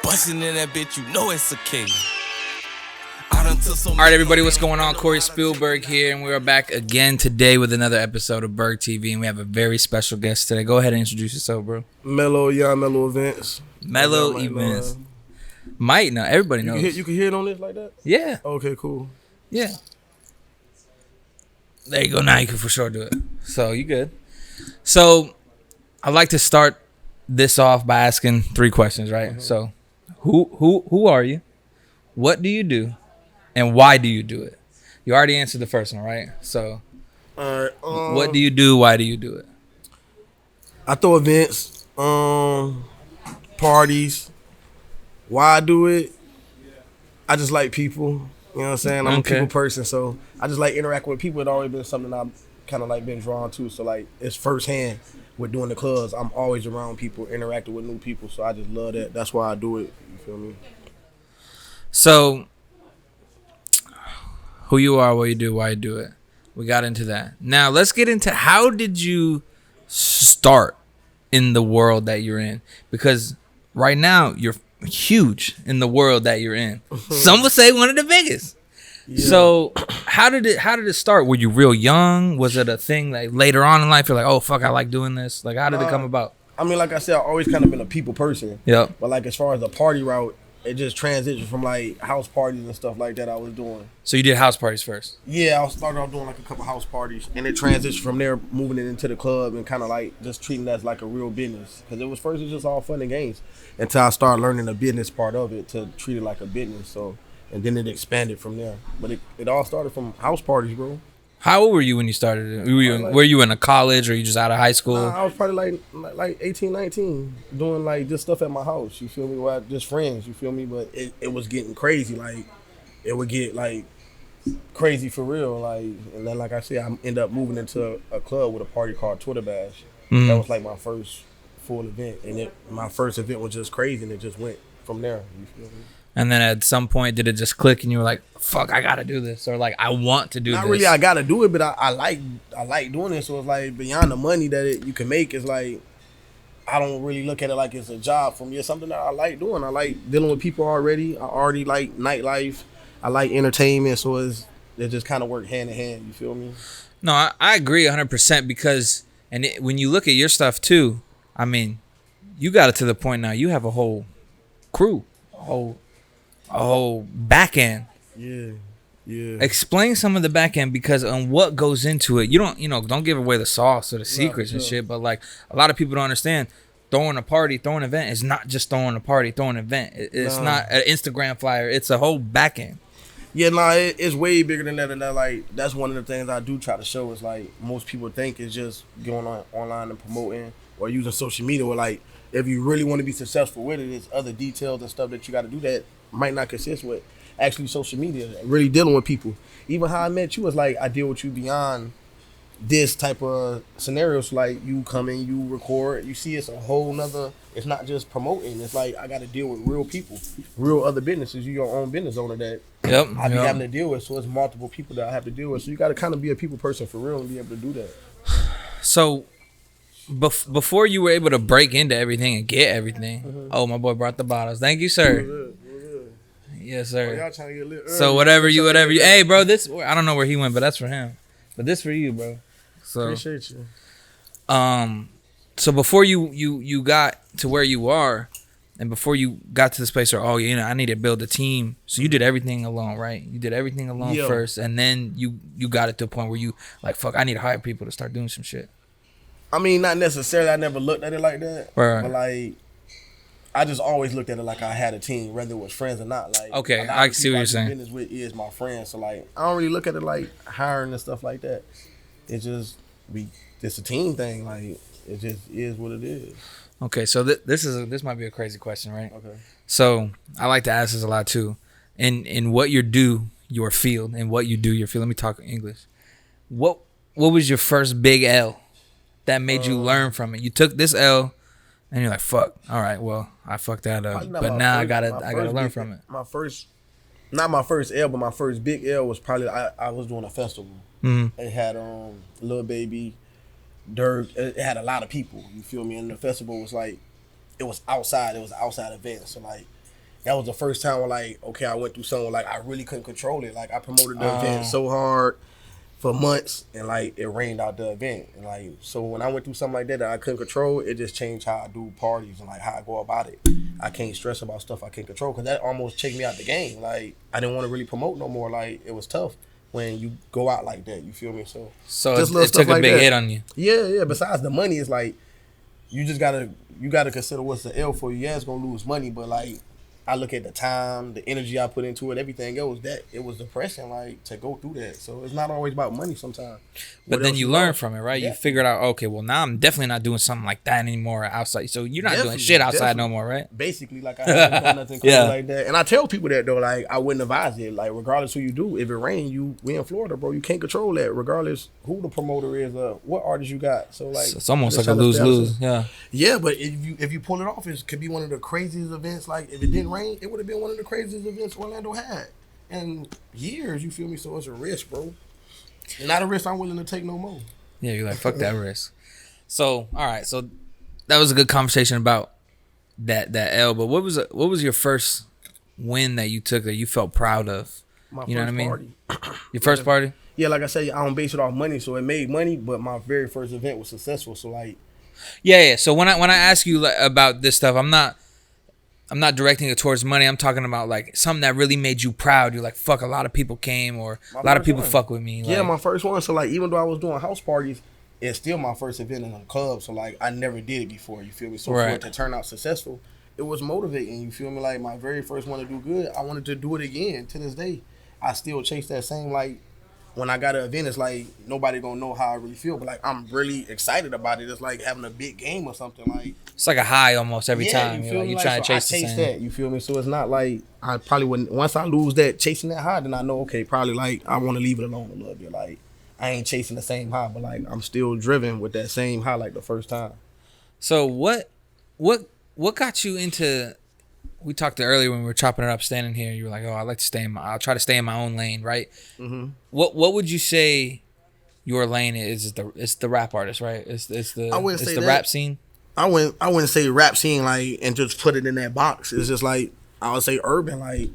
busting in that bitch, you know it's a king. All right, everybody, what's going on? Coreyspielberg here, and we're back again today with another episode of BergTv, and we have a very special guest today. Go ahead and introduce yourself, bro. Mellow, Melo Events. Mellow Events. Might know. Everybody knows. You can hear it on this like that? Yeah. Okay, cool. Yeah. There you go. Now you can for sure do it. So you good. So I'd like to start this off by asking 3 questions, right? Mm-hmm. So who are you? What do you do? And why do you do it? You already answered the first one, right? So all right, what do you do? Why do you do it? I throw events, parties. Why I do it? I just like people. You know what I'm saying? I'm a people person, so I just like interacting with people. It's always been something I've kind of like been drawn to. So like it's firsthand with doing the clubs. I'm always around people, interacting with new people. So I just love that. That's why I do it. You feel me? So who you are, what you do, why you do it. We got into that. Now let's get into how did you start in the world that you're in? Because right now you're huge in the world that you're in. Some would say one of the biggest. Yeah. So how did it start? Were you real young? Was it a thing like later on in life you're like, oh fuck, I like doing this? Like how did it come about? I mean, like I said, I've always kind of been a people person. Yeah. But like as far as the party route, it just transitioned from like house parties and stuff like that I was doing. So you did house parties first? Yeah, I started off doing like a couple house parties, and it transitioned from there, moving it into the club and kind of like just treating it as like a real business. Because it was first just all fun and games until I started learning the business part of it to treat it like a business. So, and then it expanded from there. But it all started from house parties, bro. How old were you when you started? Were you in a college or you just out of high school? I was probably like 18, 19, doing like just stuff at my house. You feel me? Well, just friends. You feel me? But it was getting crazy. Like it would get like crazy for real. Like, and then like I said, I ended up moving into a club with a party called Twitter Bash. Mm-hmm. That was like my first full event, and my first event was just crazy, and it just went from there. You feel me? And then at some point, did it just click and you were like, fuck, I got to do this? Or like, I want to do this? Not really I got to do it, but I like doing it. So it's like beyond the money that you can make, it's like, I don't really look at it like it's a job for me. It's something that I like doing. I like dealing with people already. I already like nightlife. I like entertainment. So it just kind of work hand in hand. You feel me? No, I agree 100% because when you look at your stuff too, I mean, you got it to the point now. You have a whole crew, a whole back end. Yeah. Explain some of the back end because on what goes into it. You don't give away the sauce or the secrets and shit. But like a lot of people don't understand. Throwing a party, throwing an event is not just throwing a party, throwing an event. It's not an Instagram flyer. It's a whole back end. Yeah, it's way bigger than that. And that, like, that's one of the things I do try to show is like most people think it's just going on online and promoting or using social media. Or like if you really want to be successful with it, there's other details and stuff that you got to do that might not consist with actually social media, really dealing with people. Even how I met you is like I deal with you beyond this type of scenarios. Like you come in, you record, you see it's a whole nother, it's not just promoting. It's like I got to deal with real people, real other businesses. You're your own business owner that I be having to deal with. So it's multiple people that I have to deal with. So you got to kind of be a people person for real and be able to do that. So before you were able to break into everything and get everything, oh, my boy brought the bottles. Thank you, sir. Yes, sir. Y'all trying to get lit early. So whatever you. Hey, bro, this I don't know where he went, but that's for him. But this for you, bro. So appreciate you. So before you got to where you are, and before you got to this place where I need to build a team. So you did everything alone, right? You did everything alone first, and then you got it to a point where you like, fuck, I need to hire people to start doing some shit. I mean, not necessarily. I never looked at it like that. Right. But like, I just always looked at it like I had a team, whether it was friends or not. Like, okay, I see what you're saying. Business with is my friends, so like, I don't really look at it like hiring and stuff like that. It's just it's a team thing. Like, it just is what it is. Okay, so this might be a crazy question, right? Okay. So I like to ask this a lot too. In what you do, your field, and what you do, your field. Let me talk English. What was your first big L that made you learn from it? You took this L. And you're like, fuck. All right, well, I fucked that up, but now I gotta learn from it. Not my first L, but my first big L was probably I was doing a festival. Mm-hmm. It had Lil Baby, Dirk. It had a lot of people. You feel me? And the festival was like, it was outside. It was an outside event. So like, that was the first time where like, okay, I went through something where, like I really couldn't control it. Like I promoted the event so hard for months, and like it rained out the event, and like so when I went through something like that I couldn't control, it just changed how I do parties and like how I go about it. I can't stress about stuff I can't control, because that almost checked me out the game. Like I didn't want to really promote no more. Like it was tough when you go out like that. You feel me? So it took a big hit on you. Yeah. Besides the money, it's like you just gotta consider what's the L for you. Yeah, it's gonna lose money, but like I look at the time, the energy I put into it, everything else, that it was depressing, like to go through that. So it's not always about money sometimes. But then you learn from it, right? Yeah. You figured out, okay, well now I'm definitely not doing something like that anymore outside. So you're not doing shit outside no more, right? Basically, like I haven't done nothing crazy like that. And I tell people that though, like I wouldn't advise it. Like regardless who you do, if it rain, we in Florida, bro. You can't control that, regardless who the promoter is or what artist you got. So like it's almost like a lose-lose. Yeah, but if you pull it off, it could be one of the craziest events. Like if it didn't rain, it would have been one of the craziest events Orlando had in years. You feel me? So it's a risk, bro. Not a risk I'm willing to take no more. Yeah, you're like, fuck that risk. So all right, so that was a good conversation about that L. But what was your first win that you took that you felt proud of? You know what I mean? Party. Your first party? Yeah, like I said, I don't base it off money, so it made money, but my very first event was successful. So like, yeah. So when I ask you about this stuff, I'm not directing it towards money. I'm talking about like something that really made you proud. You're like, fuck, a lot of people came, or a lot of people fuck with me. Yeah, like, my first one. So like, even though I was doing house parties, it's still my first event in a club. So like, I never did it before. You feel me? So for it to turn out successful, it was motivating. You feel me? Like my very first one to do good, I wanted to do it again. To this day, I still chase that same like. When I got an event, it's like nobody gonna know how I really feel, but like I'm really excited about it. It's like having a big game or something. Like it's like a high almost every time. You're trying to chase that. You feel me? So it's not like I probably wouldn't. Once I lose that chasing that high, then I know probably like I want to leave it alone a little bit. Like I ain't chasing the same high, but like I'm still driven with that same high like the first time. So what got you into? We talked earlier when we were chopping it up, standing here. You were like, "Oh, I'll try to stay in my own lane." Right? Mm-hmm. What would you say your lane is? It's the rap artist, right? It's the rap scene. I wouldn't say rap scene like and just put it in that box. It's just like I would say urban. Like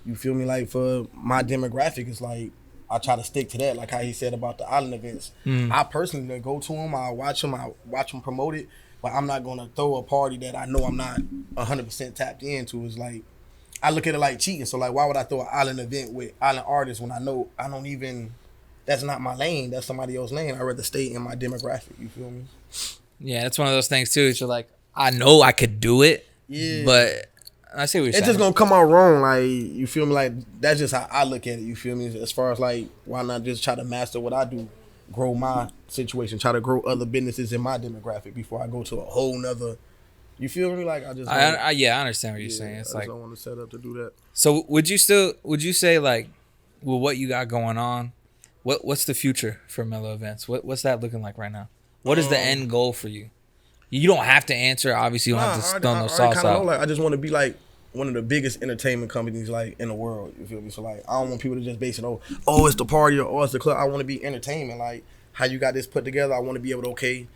you feel me? Like for my demographic, it's like I try to stick to that. Like how he said about the island events. I personally go to them. I watch them promote it. But I'm not gonna throw a party that I know I'm not 100% tapped into. It's like I look at it like cheating. So like, why would I throw an island event with island artists when I know I don't even? That's not my lane. That's somebody else's lane. I'd rather stay in my demographic. You feel me? Yeah, it's one of those things too. You're like, I know I could do it. Yeah. But I see what you're saying. It's just gonna come out wrong. Like you feel me? Like that's just how I look at it. You feel me? As far as like, why not just try to master what I do? Grow my situation, try to grow other businesses in my demographic before I go to a whole nother. You feel me? Like I understand what you're saying. It's like I don't want to set up to do that. So would you say like, well, what you got going on, what's the future for Mellow Events? What's that looking like right now? What is the end goal for you? You don't have to answer. Obviously, you don't have to throw no sauce out. Like, I just want to be like one of the biggest entertainment companies like in the world. You feel me? So like I don't want people to just base it on, oh, it's the party or it's the club. I want to be entertainment. Like how you got this put together. I want to be able to,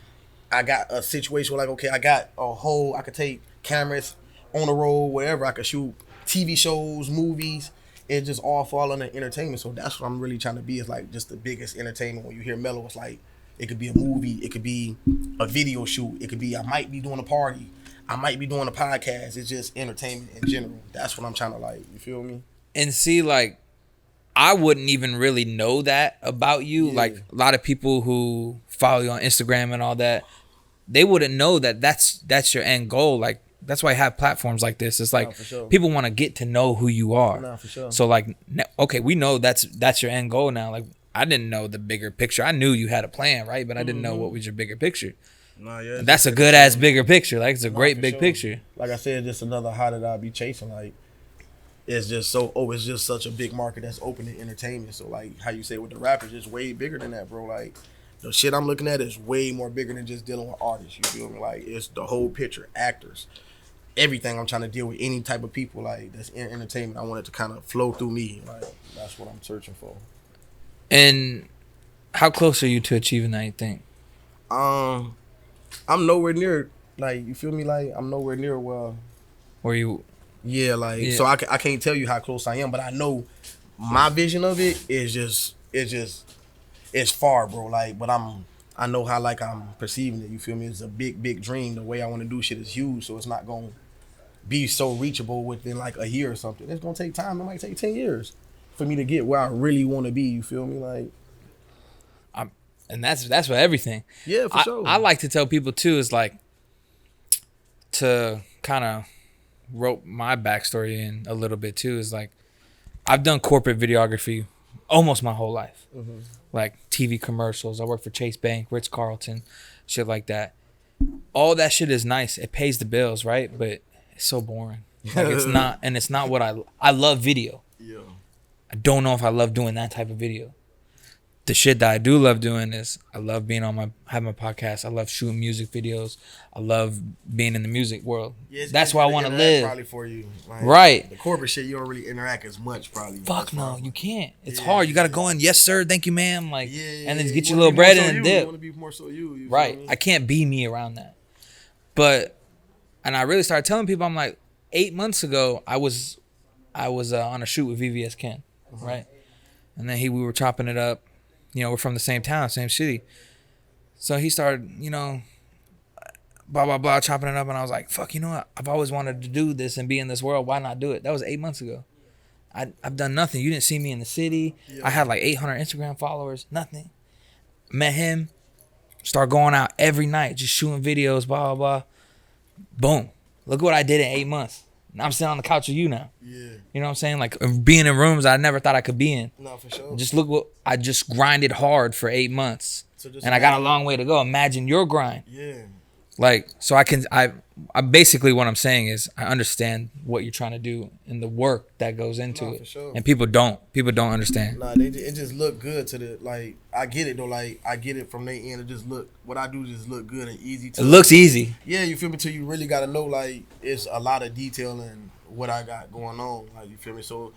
I got a situation where like, I got a whole, I could take cameras on the road, wherever. I could shoot TV shows, movies. It just all fall under entertainment. So that's what I'm really trying to be, is like just the biggest entertainment. When you hear Mellow, it's like it could be a movie, it could be a video shoot, it could be I might be doing a party, I might be doing a podcast. It's just entertainment in general. That's what I'm trying to like. You feel me? And see, like, I wouldn't even really know that about you. Yeah. Like, a lot of people who follow you on Instagram and all that, they wouldn't know that that's your end goal. Like, that's why I have platforms like this. It's like people want to get to know who you are. No, for sure. So, like, okay, we know that's your end goal now. Like, I didn't know the bigger picture. I knew you had a plan, right? But I didn't know what was your bigger picture. Nah, yeah, that's a good ass bigger picture. Like, it's a great big picture. Like I said, just another high that I'll be chasing. Like, it's just it's just such a big market that's open to entertainment. So like how you say with the rappers, it's way bigger than that, bro. Like the shit I'm looking at is way more bigger than just dealing with artists. You feel me? Like it's the whole picture, actors, everything. I'm trying to deal with any type of people like that's in entertainment. I want it to kind of flow through me. Like that's what I'm searching for. And how close are you to achieving that, you think? I'm nowhere near, like, you feel me? Like, I'm nowhere near where you Yeah, like Yeah. so I can't tell you how close I am, but I know my vision of it is it's far, bro. Like, but I know how like I'm perceiving it. You feel me? It's a big dream. The way I want to do shit is huge, so it's not gonna be so reachable within like a year or something. It's gonna take time. It might take 10 years for me to get where I really want to be. You feel me? Like, and that's for everything. yeah, for sure. I like to tell people too is like to kind of rope my backstory in a little bit too is like I've done corporate videography almost my whole life. Like TV commercials. I work for Chase Bank, Ritz Carlton, shit like that. All that shit is nice. It pays the bills, right? But it's so boring. Like it's not, and it's not what I love video. Yeah. I don't know if I love doing that type of video. The shit that I do love doing is I love being on having my podcast. I love shooting music videos. I love being in the music world. Yeah, that's where I want to live. Probably for you, like, right? The corporate shit, you don't really interact as much, probably. Fuck no, you can't. It's hard. You gotta go in. Yes, sir. Thank you, ma'am. Like, yeah, and then get your little bread and dip. You want to be more so you Right. feel me? I can't be me around that. But, and I really started telling people, I'm like, 8 months ago, I was on a shoot with VVS Ken, right? And then we were chopping it up. You know, we're from the same town, same city. So he started, you know, blah, blah, blah, chopping it up. And I was like, fuck, you know what? I've always wanted to do this and be in this world. Why not do it? That was 8 months ago. I've done nothing. You didn't see me in the city. Yeah. I had like 800 Instagram followers, nothing. Met him, start going out every night, just shooting videos, blah, blah, blah. Boom. Look what I did in 8 months. Now I'm sitting on the couch with you now. Yeah. You know what I'm saying? Like being in rooms I never thought I could be in. No, for sure. Just look what I just grinded hard for 8 months. So and I got a long way to go. Imagine your grind. Yeah. Like, so I basically what I'm saying is I understand what you're trying to do and the work that goes into it. For sure. And people don't understand. Nah, it just look good to the, like, I get it though, like, I get it from their end. It just look, what I do just look good and easy to. It looks easy. Yeah, you feel me? Till you really gotta know, like, it's a lot of detail in what I got going on. Like, you feel me? So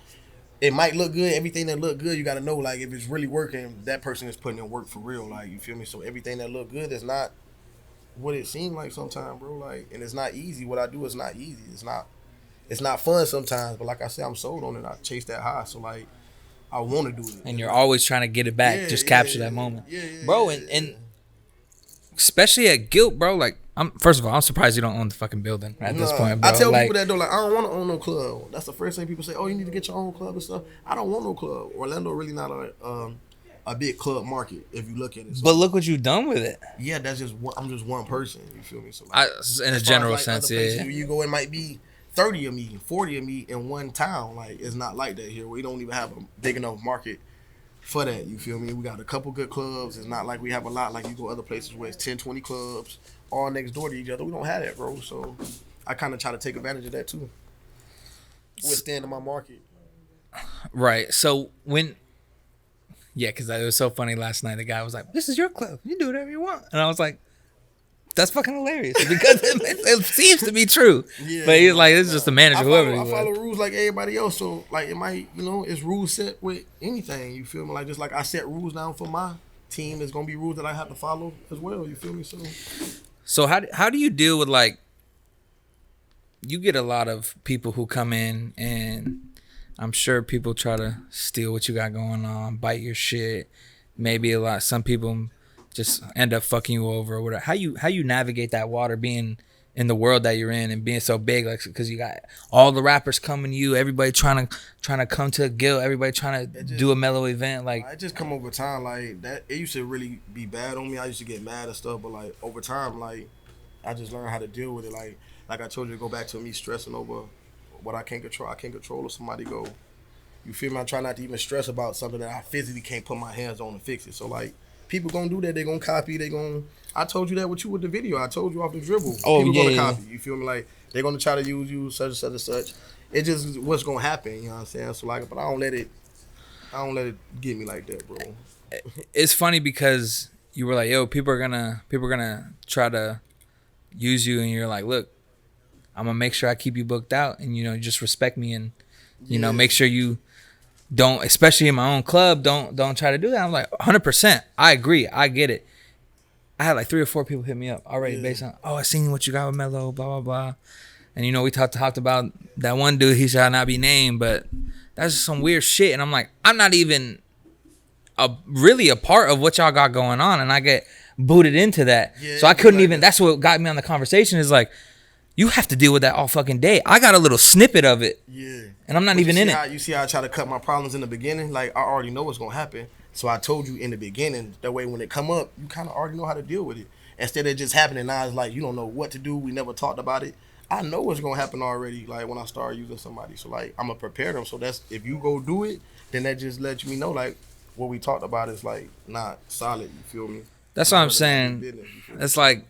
it might look good. Everything that look good, you gotta know, like, if it's really working, that person is putting in work for real. Like, you feel me? So everything that look good is not what it seemed like sometimes, bro. Like, and it's not easy. What I do is not easy. It's not fun sometimes. But like I said, I'm sold on it. I chase that high. So like, I want to do it. And you're always trying to get it back. Just capture that moment, bro. And especially at GILT, bro. Like, first of all, I'm surprised you don't own the fucking building at this point, bro. I tell like, people that though, like, I don't want to own no club. That's the first thing people say. Oh, you need to get your own club and stuff. I don't want no club. Orlando really not a big club market if you look at it. So, but look what you've done with it. Yeah, that's just I'm just one person. You feel me? So like, in a general sense, yeah. You go, it might be 30 of me, 40 of me in one town. Like, it's not like that here. We don't even have a big enough market for that. You feel me? We got a couple good clubs. It's not like we have a lot. Like, you go other places where it's 10, 20 clubs all next door to each other. We don't have that, bro. So I kind of try to take advantage of that too. Withstand in my market. Right. So yeah, because it was so funny last night. The guy was like, "This is your club. You do whatever you want." And I was like, "That's fucking hilarious," because it seems to be true. Yeah, but he's like, "It's just the manager, whoever." I follow rules like everybody else. So like, it might, you know, it's rules set with anything. You feel me? Like, just like I set rules down for my team, there's gonna be rules that I have to follow as well. You feel me? So how do you deal with, like, you get a lot of people who come in and I'm sure people try to steal what you got going on, bite your shit. Maybe some people just end up fucking you over or whatever. How you navigate that water, being in the world that you're in and being so big, like, because you got all the rappers coming to you, everybody trying to come to a GILT, everybody trying to do a Mellow event. Like, I just come over time, like that. It used to really be bad on me. I used to get mad and stuff, but like over time, like, I just learned how to deal with it. Like I told you, to go back to me stressing over what I can't control. I can't control if somebody go. You feel me? I try not to even stress about something that I physically can't put my hands on and fix it. So like, people gonna do that. They gonna copy. I told you that with you with the video. I told you off the dribble. Oh, people yeah, gonna copy. You feel me? Like, they're gonna try to use you such and such and such. It just what's gonna happen. You know what I'm saying? So like, but I don't let it get me like that, bro. It's funny because you were like, "Yo, people are gonna try to use you," and you're like, "Look, I'm gonna make sure I keep you booked out, and, you know, just respect me, and, you know, make sure you don't, especially in my own club, don't try to do that." I'm like, 100%. I agree. I get it. I had like 3 or 4 people hit me up already based on, "Oh, I seen what you got with Mellow, blah, blah, blah." And you know, we talked about that one dude, he shall not be named, but that's just some weird shit. And I'm like, I'm not even really a part of what y'all got going on, and I get booted into that. Yeah, so I couldn't even. That's what got me on the conversation. Is like, you have to deal with that all fucking day. I got a little snippet of it. Yeah. And I'm not even in it. You see how I try to cut my problems in the beginning? Like, I already know what's gonna happen. So I told you in the beginning. That way, when it come up, you kind of already know how to deal with it. Instead of just happening now, it's like you don't know what to do. We never talked about it. I know what's gonna happen already. Like when I start using somebody, so like I'm gonna prepare them. So that's if you go do it, then that just lets me know like what we talked about is like not solid. You feel me? That's what I'm saying. It's like,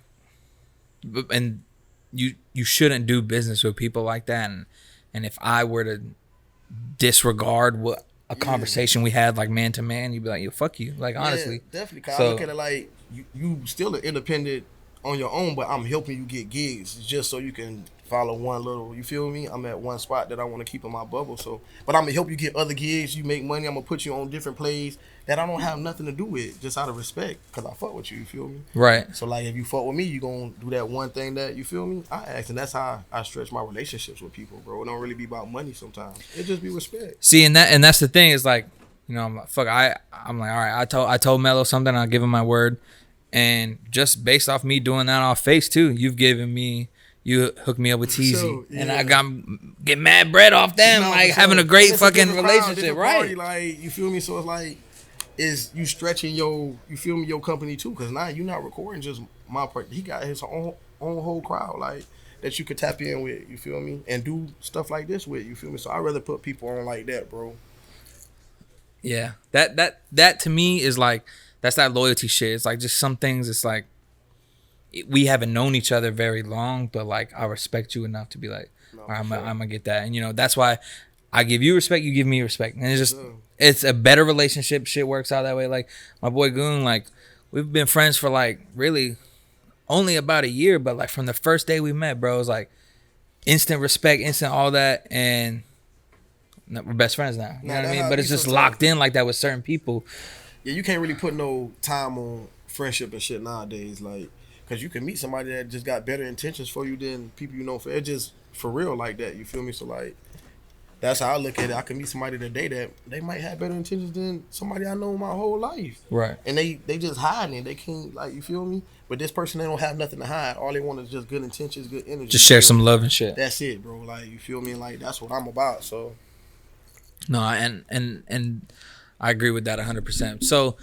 and you shouldn't do business with people like that. And if I were to disregard what a conversation we had like man to man, you'd be like, yo, fuck you. Like honestly, definitely. Cause I look at it like you still an independent on your own, but I'm helping you get gigs just so you can follow one little, you feel me? I'm at one spot that I want to keep in my bubble. So, but I'm gonna help you get other gigs. You make money. I'm gonna put you on different plays that I don't have nothing to do with, just out of respect, cause I fuck with you. You feel me? Right. So like, if you fuck with me, you gonna do that one thing that you feel me. I ask, and that's how I stretch my relationships with people, bro. It don't really be about money sometimes. It just be respect. See, and that's the thing is like, you know, I'm like, fuck. I'm like, all right. I told Mello something. I'll give him my word. And just based off me doing that off face too, you hooked me up with Teezy, so, yeah. And I get mad bread off them, like having a great fucking relationship, right? Like you feel me? So it's like, is you stretching your company too? Because now you're not recording just my part. He got his own whole crowd like that you could tap in with. You feel me? And do stuff like this with. You feel me? So I'd rather put people on like that, bro. Yeah, that to me is like. That's that loyalty shit. It's like just some things. It's like we haven't known each other very long, but like I respect you enough to be like, all right, I'm gonna get that. And you know that's why I give you respect, you give me respect, and it's just it's a better relationship. Shit works out that way. Like my boy Goon, like we've been friends for like really only about a year, but like from the first day we met, bro, it was like instant respect, instant all that, and we're best friends now. You know what I mean? But it's just locked in like that with certain people. Yeah, you can't really put no time on friendship and shit nowadays, like, cause you can meet somebody that just got better intentions for you than people you know. It's just for real like that. You feel me? So like, that's how I look at it. I can meet somebody today that they might have better intentions than somebody I know my whole life. Right. And they just hiding it. They can't, like, you feel me? But this person, they don't have nothing to hide. All they want is just good intentions, good energy. Just share some love and shit. That's it, bro. Like, you feel me? Like, that's what I'm about. So. No, and I agree with that 100%. So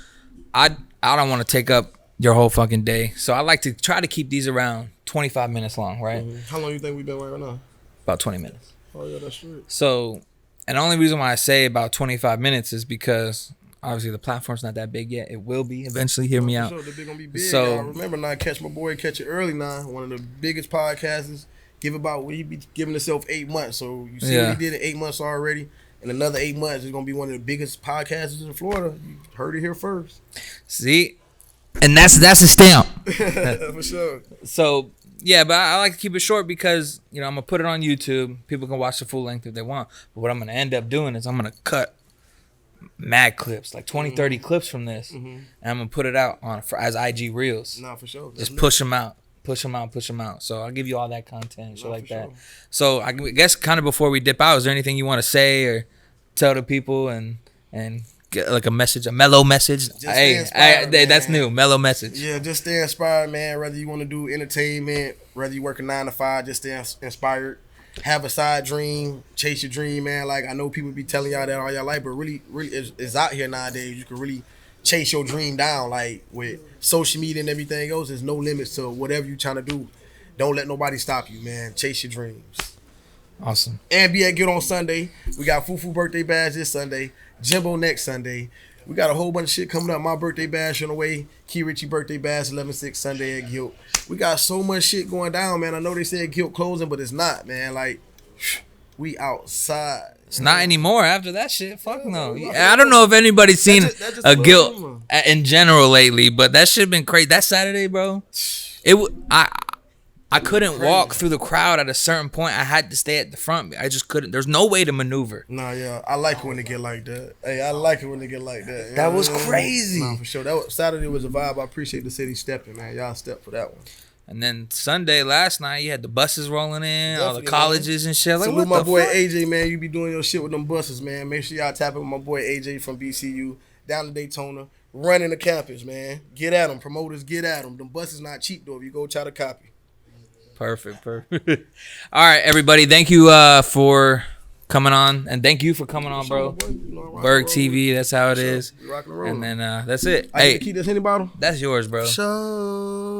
I don't want to take up your whole fucking day. So I like to try to keep these around 25 minutes long, right? Mm-hmm. How long you think we've been right now? About 20 minutes. Oh, yeah, that's true. So, and the only reason why I say about 25 minutes is because obviously the platform's not that big yet. It will be eventually. Hear me out. Sure, they're going to be big. So, remember now, Catch My Boy, Catch It Early now. One of the biggest podcasters. Give about, he be giving himself 8 months. So you see what he did in 8 months already. In another 8 months, it's gonna be one of the biggest podcasters in Florida. You heard it here first. See, and that's a stamp. For sure. So yeah, but I like to keep it short because you know I'm gonna put it on YouTube. People can watch the full length if they want. But what I'm gonna end up doing is I'm gonna cut mad clips, like 20, 30 clips from this, and I'm gonna put it out as IG reels. No, for sure. Just push them out. Push them out. So I'll give you all that content and shit like that. Sure. So I guess kind of before we dip out, is there anything you want to say or tell the people and get like a message, a mellow message? That's new, mellow message. Yeah, just stay inspired, man. Whether you want to do entertainment, whether you work a 9 to 5, just stay inspired. Have a side dream, chase your dream, man. Like I know people be telling y'all that all y'all life, but really it's out here nowadays. You can really chase your dream down. Like with social media and everything else, there's no limits to whatever you trying to do. Don't let nobody stop you, man. Chase your dreams. Awesome. And be at GILT on Sunday. We got Fufu birthday bash this Sunday. Jimbo next Sunday. We got a whole bunch of shit coming up. My birthday bash on the way. Key Richie birthday bash 11/6 Sunday at GILT. We got so much shit going down, man. I know they said GILT closing, but it's not, man. Like, we outside. It's not anymore after that shit. Fuck no. I don't know if anybody's seen a GILT in general lately, but that shit been crazy. That Saturday, bro. I couldn't walk through the crowd at a certain point. I had to stay at the front. I just couldn't. There's no way to maneuver. Nah, yeah. I like it when they get like that. Hey, I like it when they get like that. That was crazy. Nah, for sure. Saturday was a vibe. I appreciate the city stepping, man. Y'all stepped for that one. And then Sunday last night, you had the buses rolling in, all the Definitely, colleges and shit. Like, Salute what my the boy fuck? AJ, man. You be doing your shit with them buses, man. Make sure y'all tap in with my boy AJ from BCU down to Daytona, running the campus, man. Get at them, promoters. Get at them. Them buses not cheap though. If you go try to copy. Perfect. All right, everybody. Thank you for coming on, and thank you for coming on, bro. BergTv. That's how it is. And then that's it. I Hey, keep this Henny bottle. that's yours, bro. Show.